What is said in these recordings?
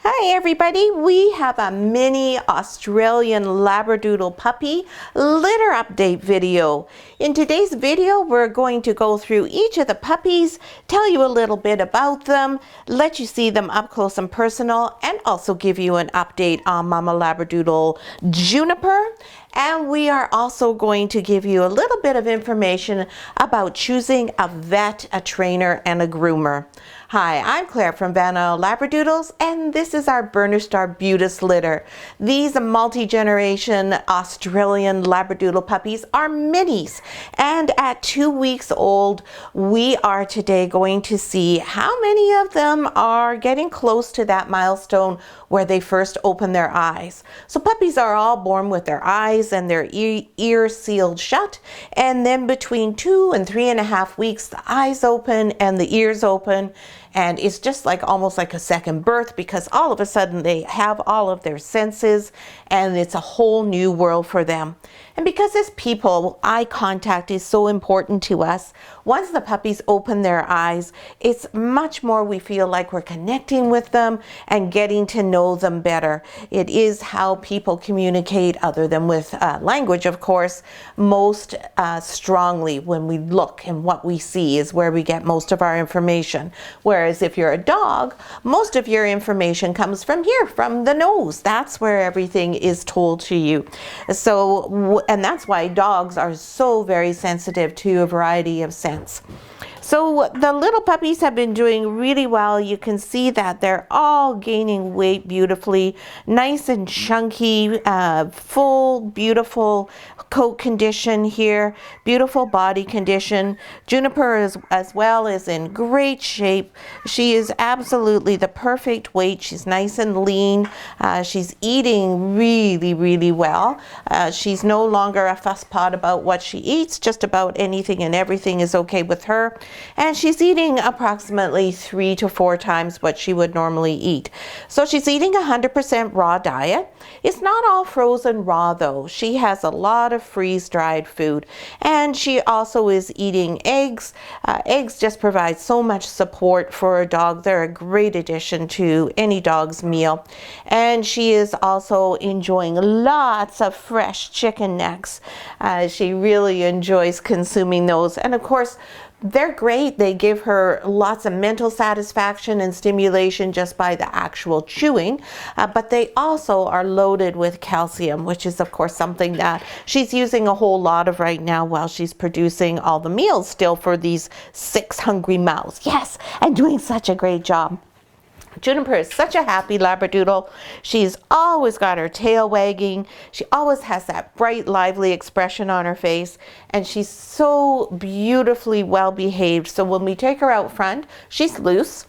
Hi everybody, we have a mini Australian Labradoodle puppy litter update video. In today's video, we're going to go through each of the puppies, tell you a little bit about them, let you see them up close and personal, and also give you an update on Mama Labradoodle Juniper. And we are also going to give you a little bit of information about choosing a vet, a trainer, and a groomer. Hi, I'm Claire from Isle Labradoodles, and this is our Burnished Arbutus litter. These multi-generation Australian Labradoodle puppies are minis, and at 2 weeks old, we are today going to see how many of them are getting close to that milestone where they first open their eyes. So puppies are all born with their eyes and their ears sealed shut, and then between 2 and 3.5 weeks, the eyes open and the ears open. And it's just like almost like a second birth, because all of a sudden they have all of their senses and it's a whole new world for them. And because as people, eye contact is so important to us. Once the puppies open their eyes, it's much more we feel like we're connecting with them and getting to know them better. It is how people communicate, other than with language, of course, most strongly. When we look and what we see is where we get most of our information. Whereas if you're a dog, most of your information comes from here, from the nose. That's where everything is told to you. So, and that's why dogs are so very sensitive to a variety of scents. So the little puppies have been doing really well. You can see that they're all gaining weight beautifully, nice and chunky, full, beautiful coat condition here, beautiful body condition. Juniper as well is in great shape. She is absolutely the perfect weight. She's nice and lean. She's eating really, really well. She's no longer a fusspot about what she eats. Just about anything and everything is okay with her. And she's eating approximately 3 to 4 times what she would normally eat. So she's eating 100% raw diet. It's not all frozen raw though. She has a lot of freeze-dried food. And she also is eating eggs. Eggs just provide so much support for a dog. They're a great addition to any dog's meal. And she is also enjoying lots of fresh chicken necks. She really enjoys consuming those. And of course, they're great. They give her lots of mental satisfaction and stimulation just by the actual chewing, but they also are loaded with calcium, which is of course something that she's using a whole lot of right now while she's producing all the meals still for these 6 hungry mouths. Yes, and doing such a great job. Juniper is such a happy Labradoodle. She's always got her tail wagging. She always has that bright, lively expression on her face. And she's so beautifully well behaved. So when we take her out front, she's loose.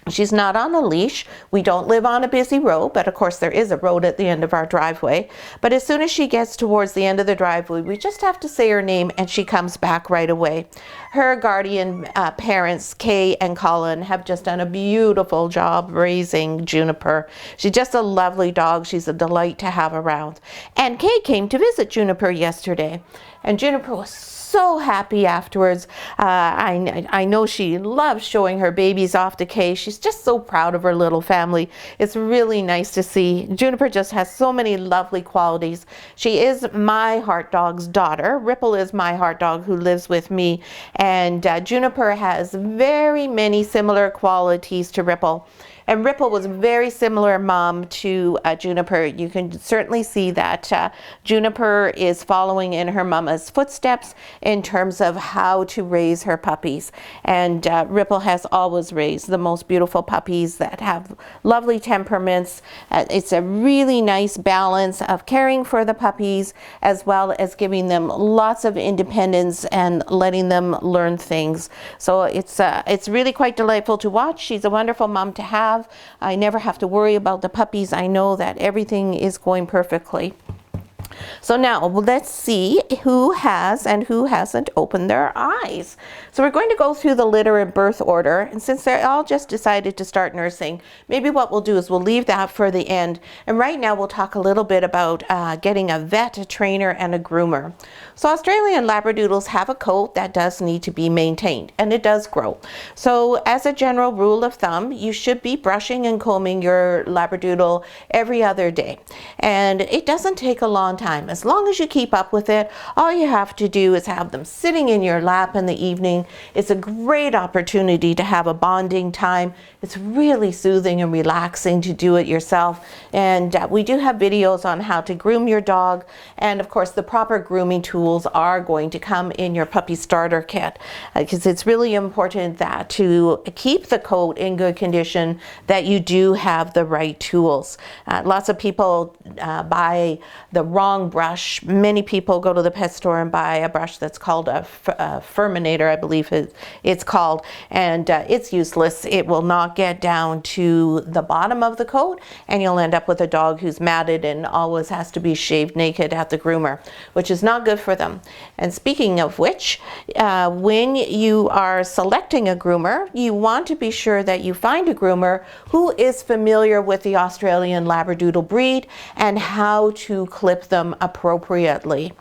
She's not on a leash. We don't live on a busy road, but of course there is a road at the end of our driveway. But as soon as she gets towards the end of the driveway, we just have to say her name and she comes back right away. Her guardian parents, Kay and Colin, have just done a beautiful job raising Juniper. She's just a lovely dog. She's a delight to have around. And Kay came to visit Juniper yesterday, and Juniper was so happy afterwards. I know she loves showing her babies off to Kay. She's just so proud of her little family. It's really nice to see. Juniper just has so many lovely qualities. She is my heart dog's daughter. Ripple is my heart dog who lives with me. And Juniper has very many similar qualities to Ripple. And Ripple was a very similar mom to Juniper. You can certainly see that Juniper is following in her mama's footsteps in terms of how to raise her puppies. And Ripple has always raised the most beautiful puppies that have lovely temperaments. It's a really nice balance of caring for the puppies as well as giving them lots of independence and letting them learn things. So it's really quite delightful to watch. She's a wonderful mom to have. I never have to worry about the puppies. I know that everything is going perfectly. So now let's see who has and who hasn't opened their eyes. So we're going to go through the litter in birth order, and since they all just decided to start nursing, maybe what we'll do is we'll leave that for the end. And right now we'll talk a little bit about getting a vet, a trainer, and a groomer. So Australian Labradoodles have a coat that does need to be maintained, and it does grow. So as a general rule of thumb, you should be brushing and combing your Labradoodle every other day. And it doesn't take a long time. As long as you keep up with it, all you have to do is have them sitting in your lap in the evening. It's a great opportunity to have a bonding time. It's really soothing and relaxing to do it yourself. And we do have videos on how to groom your dog. And of course, the proper grooming tools are going to come in your puppy starter kit, because it's really important that to keep the coat in good condition, that you do have the right tools. Lots of people buy the wrong brush. Many people go to the pet store and buy a brush that's called a Furminator, I believe it's called, and it's useless. It will not get down to the bottom of the coat, and you'll end up with a dog who's matted and always has to be shaved naked at the groomer, which is not good for them. And speaking of which, when you are selecting a groomer, you want to be sure that you find a groomer who is familiar with the Australian Labradoodle breed and how to clip them appropriately.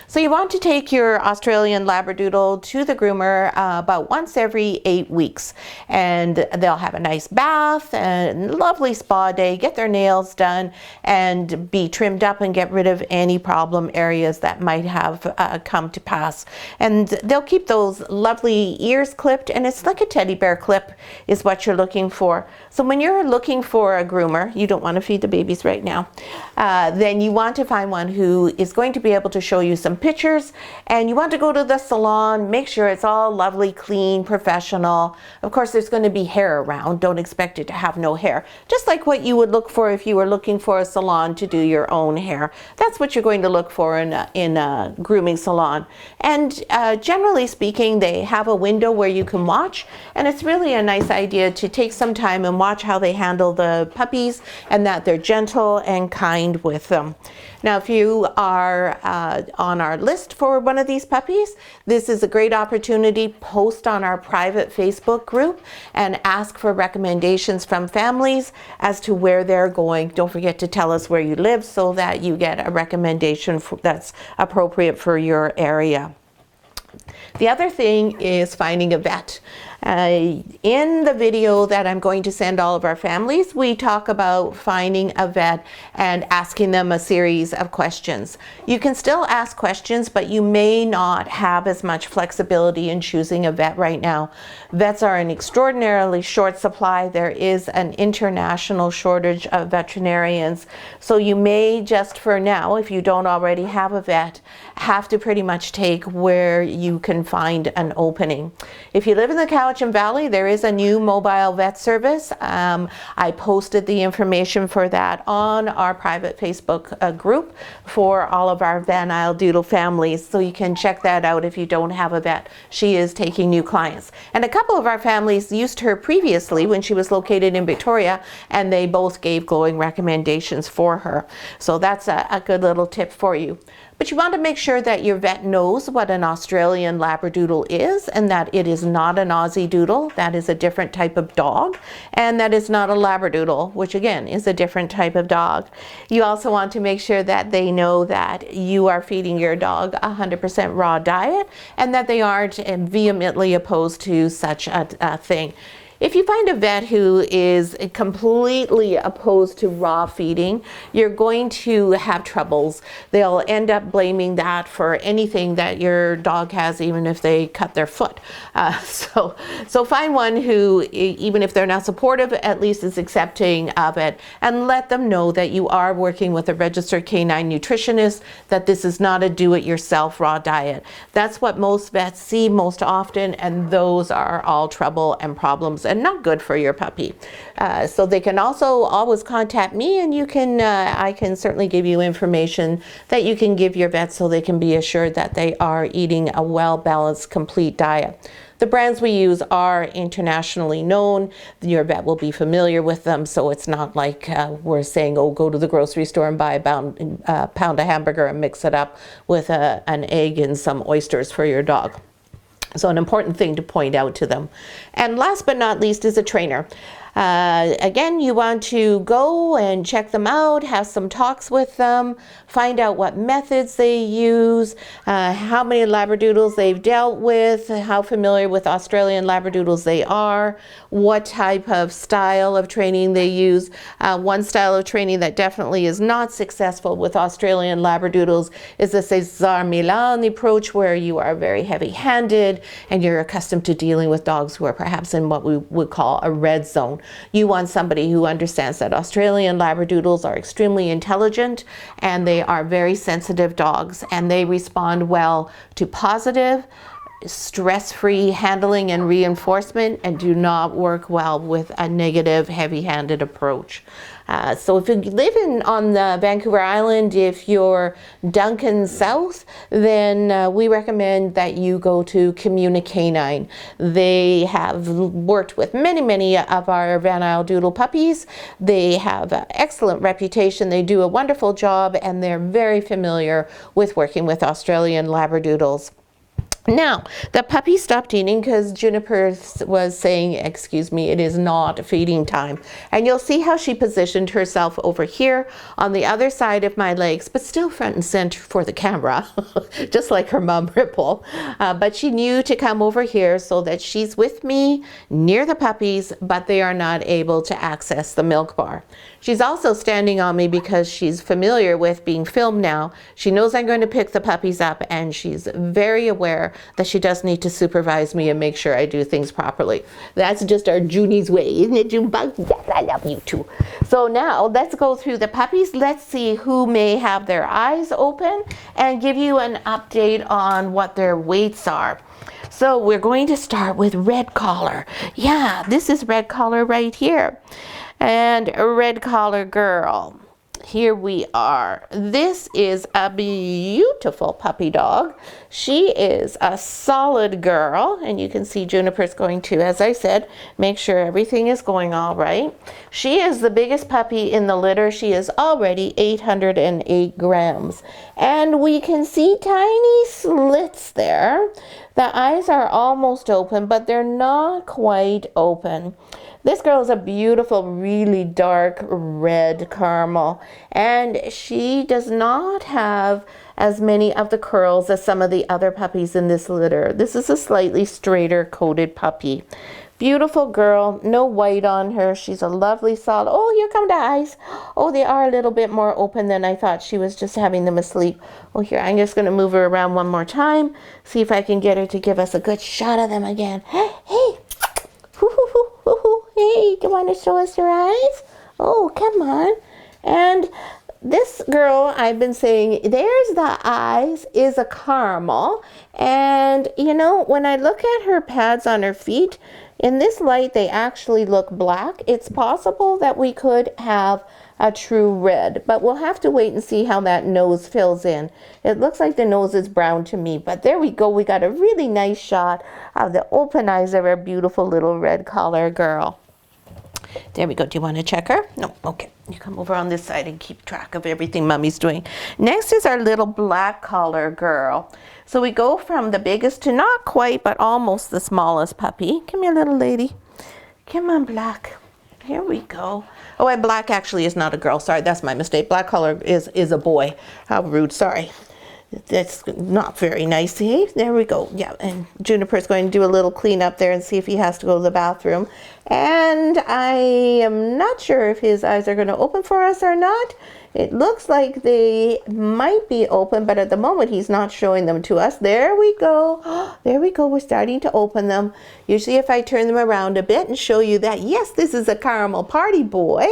So you want to take your Australian Labradoodle to the groomer about once every 8 weeks, and they'll have a nice bath and lovely spa day, get their nails done, and be trimmed up and get rid of any problem areas that might have come to pass. And they'll keep those lovely ears clipped, and it's like a teddy bear clip is what you're looking for. So when you're looking for a groomer, you don't want to feed the babies right now, then you want to find one who is going to be able to show you some pictures, and you want to go to the salon, make sure it's all lovely, clean, professional. Of course, there's going to be hair around. Don't expect it to have no hair. Just like what you would look for if you were looking for a salon to do your own hair. That's what you're going to look for in a grooming salon. And generally speaking, they have a window where you can watch, and it's really a nice idea to take some time and watch how they handle the puppies, and that they're gentle and kind with them. Now, if you are on our list for one of these puppies, this is a great opportunity. Post on our private Facebook group and ask for recommendations from families as to where they're going. Don't forget to tell us where you live so that you get a recommendation that's appropriate for your area. The other thing is finding a vet. In the video that I'm going to send all of our families, we talk about finding a vet and asking them a series of questions. You can still ask questions, but you may not have as much flexibility in choosing a vet right now. Vets are in extraordinarily short supply. There is an international shortage of veterinarians. So you may just for now, if you don't already have a vet, have to pretty much take where you can find an opening. If you live in the Cowichan Valley, there is a new mobile vet service. I posted the information for that on our private Facebook group for all of our Van Isle Doodle families, so you can check that out if you don't have a vet. She is taking new clients. And a couple of our families used her previously when she was located in Victoria, and they both gave glowing recommendations for her. So that's a good little tip for you. But you want to make sure that your vet knows what an Australian Labradoodle is, and that it is not an Aussie Doodle. That is a different type of dog, and that is not a Labradoodle, which again is a different type of dog. You also want to make sure that they know that you are feeding your dog 100% raw diet, and that they aren't vehemently opposed to such a thing. If you find a vet who is completely opposed to raw feeding, you're going to have troubles. They'll end up blaming that for anything that your dog has, even if they cut their foot. So find one who, even if they're not supportive, at least is accepting of it, and let them know that you are working with a registered canine nutritionist, that this is not a do-it-yourself raw diet. That's what most vets see most often, and those are all trouble and problems and not good for your puppy. So they can also always contact me, and you can I can certainly give you information that you can give your vet so they can be assured that they are eating a well-balanced, complete diet. The brands we use are internationally known. Your vet will be familiar with them, so it's not like we're saying, oh, go to the grocery store and buy a pound of hamburger and mix it up with an egg and some oysters for your dog. So an important thing to point out to them. And last but not least is a trainer. Again, you want to go and check them out, have some talks with them, find out what methods they use, how many Labradoodles they've dealt with, how familiar with Australian Labradoodles they are, what type of style of training they use. One style of training that definitely is not successful with Australian Labradoodles is the Cesar Millan approach, where you are very heavy-handed and you're accustomed to dealing with dogs who are perhaps in what we would call a red zone. You want somebody who understands that Australian Labradoodles are extremely intelligent and they are very sensitive dogs, and they respond well to positive, stress-free handling and reinforcement, and do not work well with a negative, heavy-handed approach. So if you live on the Vancouver Island, if you're Duncan South, then we recommend that you go to Communicanine. They have worked with many of our Van Isle Doodle puppies. They have an excellent reputation. They do a wonderful job, and they're very familiar with working with Australian Labradoodles. Now, the puppy stopped eating because Juniper was saying, excuse me, it is not feeding time. And you'll see how she positioned herself over here on the other side of my legs, but still front and center for the camera, just like her mom, Ripple. But she knew to come over here so that she's with me near the puppies, but they are not able to access the milk bar. She's also standing on me because she's familiar with being filmed now. She knows I'm going to pick the puppies up, and she's very aware that she does need to supervise me and make sure I do things properly. That's just our Junie's way, isn't it, Junebug? Yes, I love you too. So now let's go through the puppies. Let's see who may have their eyes open and give you an update on what their weights are. So we're going to start with Red Collar. Yeah, this is Red Collar right here. And a Red Collar girl. Here we are. This is a beautiful puppy dog. She is a solid girl, and you can see Juniper's going to, as I said, make sure everything is going all right. She is the biggest puppy in the litter. She is already 808 grams, and we can see tiny slits there. The eyes are almost open, but they're not quite open. This girl is a beautiful, really dark red caramel, and she does not have as many of the curls as some of the other puppies in this litter. This is a slightly straighter coated puppy. Beautiful girl, no white on her. She's a lovely solid. Oh, here come the eyes. Oh, they are a little bit more open than I thought. She was just having them asleep. Oh, here, I'm just going to move her around one more time, see if I can get her to give us a good shot of them again. Hey, hey. Hey, do you want to show us your eyes? Oh, come on. And this girl, I've been saying, there's the eyes, is a caramel. And, you know, when I look at her pads on her feet, in this light, they actually look black. It's possible that we could have a true red, but we'll have to wait and see how that nose fills in. It looks like the nose is brown to me, but there we go. We got a really nice shot of the open eyes of our beautiful little Red Collar girl. There we go. Do you want to check her? No. Okay. You come over on this side and keep track of everything Mummy's doing. Next is our little Black Collar girl. So we go from the biggest to not quite, but almost the smallest puppy. Come here, little lady. Come on, Black. Here we go. Oh, and Black actually is not a girl. Sorry, that's my mistake. Black Collar is a boy. How rude. Sorry. That's not very nice. See? There we go. Yeah, and Juniper's going to do a little cleanup there and see if he has to go to the bathroom. And I am not sure if his eyes are going to open for us or not. It looks like they might be open, but at the moment he's not showing them to us. There we go. There we go. We're starting to open them. Usually if I turn them around a bit and show you that, yes, this is a caramel party boy,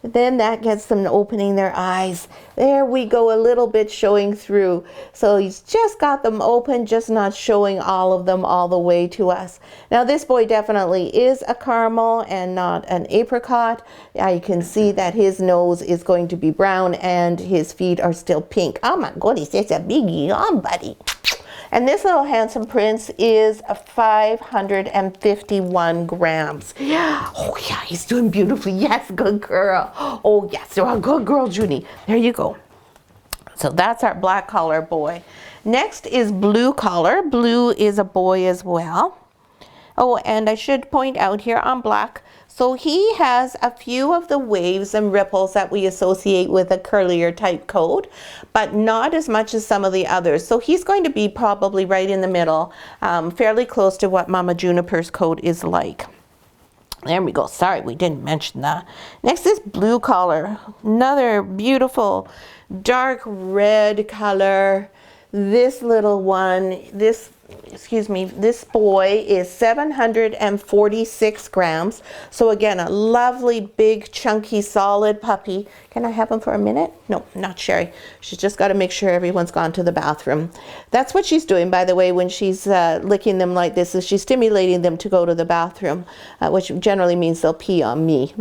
then that gets them opening their eyes. There we go, a little bit showing through. So he's just got them open, just not showing all of them all the way to us. Now this boy definitely is a caramel and not an apricot. I can see that his nose is going to be brown and his feet are still pink. Oh my goodness, that's a big yawn, buddy. And this little handsome prince is 551 grams. Oh yeah, he's doing beautifully. Yes, good girl. Oh yes, good girl, Junie. There you go. So that's our black collar boy. Next is blue collar. Blue is a boy as well. Oh, and I should point out here on black, so he has a few of the waves and ripples that we associate with a curlier type coat, but not as much as some of the others. So he's going to be probably right in the middle, fairly close to what Mama Juniper's coat is like. There we go. Sorry, we didn't mention that. Next is blue collar. Another beautiful dark red color. This little one, this boy is 746 grams. So again, a lovely, big, chunky, solid puppy. Can I have him for a minute? No, not Sherry. She's just got to make sure everyone's gone to the bathroom. That's what she's doing, by the way, when she's licking them like this, is she's stimulating them to go to the bathroom, which generally means they'll pee on me.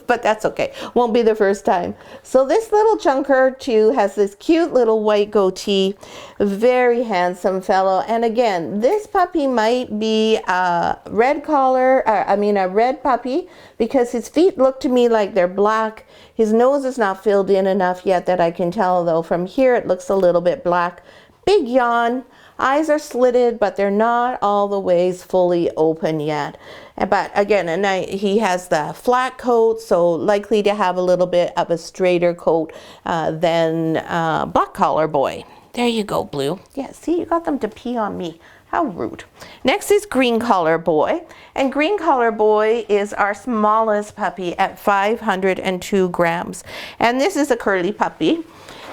But that's okay. Won't be the first time. So this little chunker, too, has this cute little white goatee. Very handsome fellow. And again, this puppy might be a red collar, a red puppy, because his feet look to me like they're black. His nose is not filled in enough yet that I can tell, though. From here, it looks a little bit black. Big yawn. Eyes are slitted, but they're not all the ways fully open yet. But again, he has the flat coat, so likely to have a little bit of a straighter coat than black collar boy. There you go, Blue. Yeah, see, you got them to pee on me. How rude. Next is green collar boy. And green collar boy is our smallest puppy at 502 grams. And this is a curly puppy.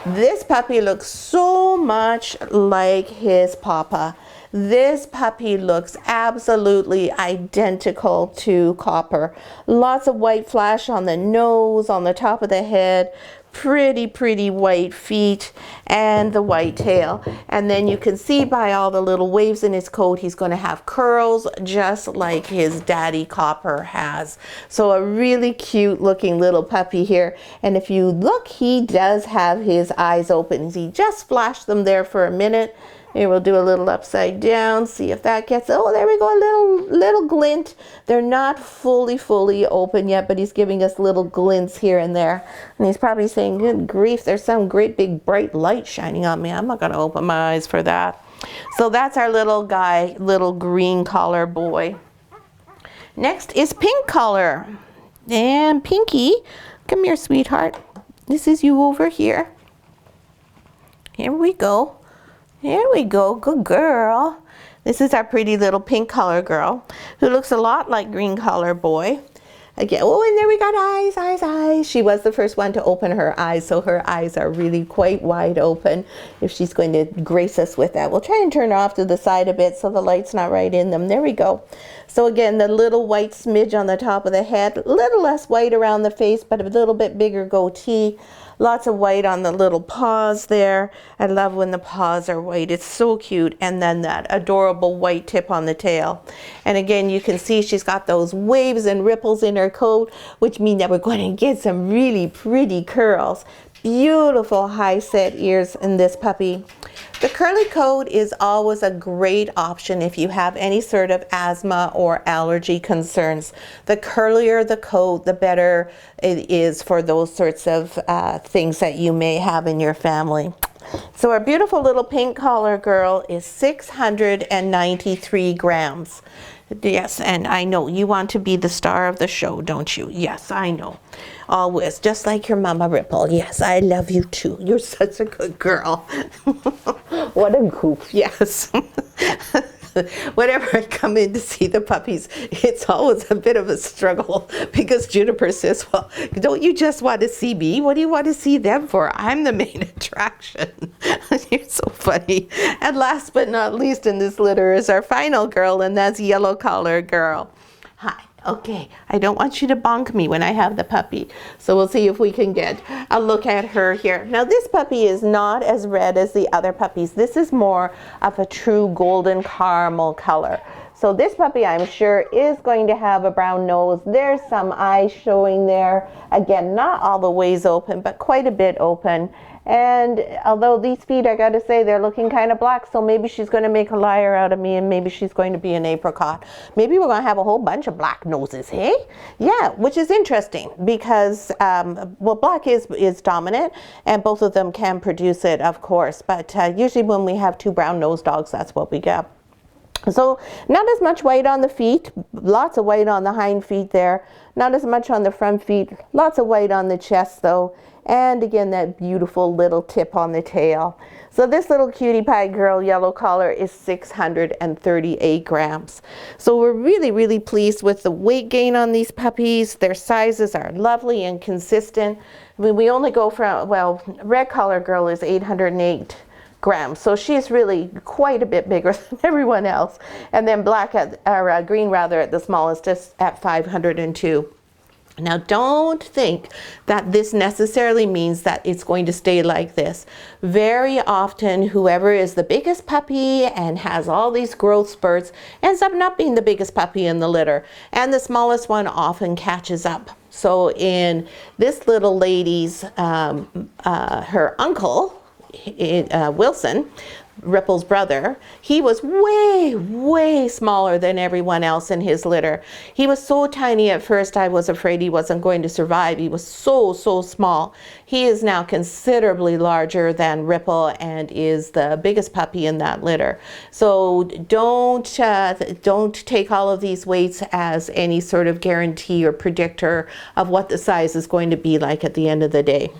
This puppy looks so much like his papa. This puppy looks absolutely identical to Copper. Lots of white flash on the nose, on the top of the head. Pretty white feet and the white tail. And then you can see by all the little waves in his coat, he's going to have curls just like his daddy Copper has. So a really cute looking little puppy here. And if you look, he does have his eyes open. He just flashed them there for a minute. Here, we'll do a little upside down, see if that gets, oh, there we go, a little glint. They're not fully open yet, but he's giving us little glints here and there. And he's probably saying, good grief, there's some great big bright light shining on me. I'm not going to open my eyes for that. So that's our little guy, little green collar boy. Next is pink collar. And Pinky, come here, sweetheart. This is you over here. Here we go. Here we go, good girl. This is our pretty little pink collar girl who looks a lot like green collar boy. Again, oh, and there we got eyes. She was the first one to open her eyes, so her eyes are really quite wide open if she's going to grace us with that. We'll try and turn her off to the side a bit so the light's not right in them. There we go. So again, the little white smidge on the top of the head, a little less white around the face, but a little bit bigger goatee. Lots of white on the little paws there. I love when the paws are white. It's so cute. And then that adorable white tip on the tail. And again, you can see she's got those waves and ripples in her coat, which mean that we're going to get some really pretty curls. Beautiful high set ears in this puppy. The curly coat is always a great option if you have any sort of asthma or allergy concerns. The curlier the coat, the better it is for those sorts of things that you may have in your family. So our beautiful little pink collar girl is 693 grams. Yes, and I know you want to be the star of the show, don't you? Yes, I know. Always, just like your Mama Ripple. Yes, I love you too. You're such a good girl. What a goof, yes. Whenever I come in to see the puppies, it's always a bit of a struggle because Juniper says, well, don't you just want to see me? What do you want to see them for? I'm the main attraction. You're so funny. And last but not least in this litter is our final girl, and that's Yellow Collar Girl. Hi. Okay, I don't want you to bonk me when I have the puppy. So we'll see if we can get a look at her here. Now this puppy is not as red as the other puppies. This is more of a true golden caramel color. So this puppy, I'm sure, is going to have a brown nose. There's some eyes showing there. Again, not all the ways open, but quite a bit open. And although these feet, I got to say, they're looking kind of black, so maybe she's going to make a liar out of me, and maybe she's going to be an apricot. Maybe we're going to have a whole bunch of black noses, hey? Yeah, which is interesting because, well, black is dominant, and both of them can produce it, of course. But usually when we have two brown-nosed dogs, that's what we get. So not as much white on the feet, lots of white on the hind feet there. Not as much on the front feet, lots of white on the chest though. And again, that beautiful little tip on the tail. So this little cutie pie girl yellow collar is 638 grams. So we're really, really pleased with the weight gain on these puppies. Their sizes are lovely and consistent. I mean, we only go from, well, red collar girl is 808 grams. So she's really quite a bit bigger than everyone else. And then black or green rather at the smallest, just at 502. Now don't think that this necessarily means that it's going to stay like this. Very often whoever is the biggest puppy and has all these growth spurts ends up not being the biggest puppy in the litter, and the smallest one often catches up. So in this little lady's, her uncle, Wilson, Ripple's brother, he was way smaller than everyone else in his litter. He was so tiny at first I was afraid he wasn't going to survive. He was so small. He is now considerably larger than Ripple and is the biggest puppy in that litter. So don't take all of these weights as any sort of guarantee or predictor of what the size is going to be like at the end of the day.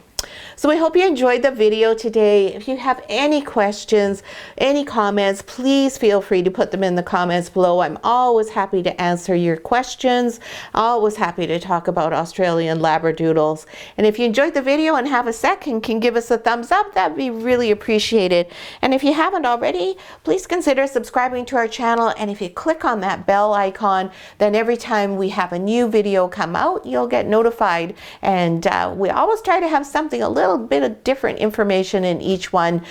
So I hope you enjoyed the video today. If you have any questions, any comments, please feel free to put them in the comments below. I'm always happy to answer your questions. Always happy to talk about Australian Labradoodles. And if you enjoyed the video and have a second, can give us a thumbs up, that'd be really appreciated. And if you haven't already, please consider subscribing to our channel. And if you click on that bell icon, then every time we have a new video come out, you'll get notified. And we always try to have something a little bit of different information in each one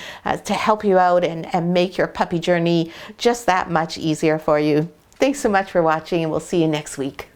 to help you out and make your puppy journey just that much easier for you. Thanks so much for watching, and we'll see you next week.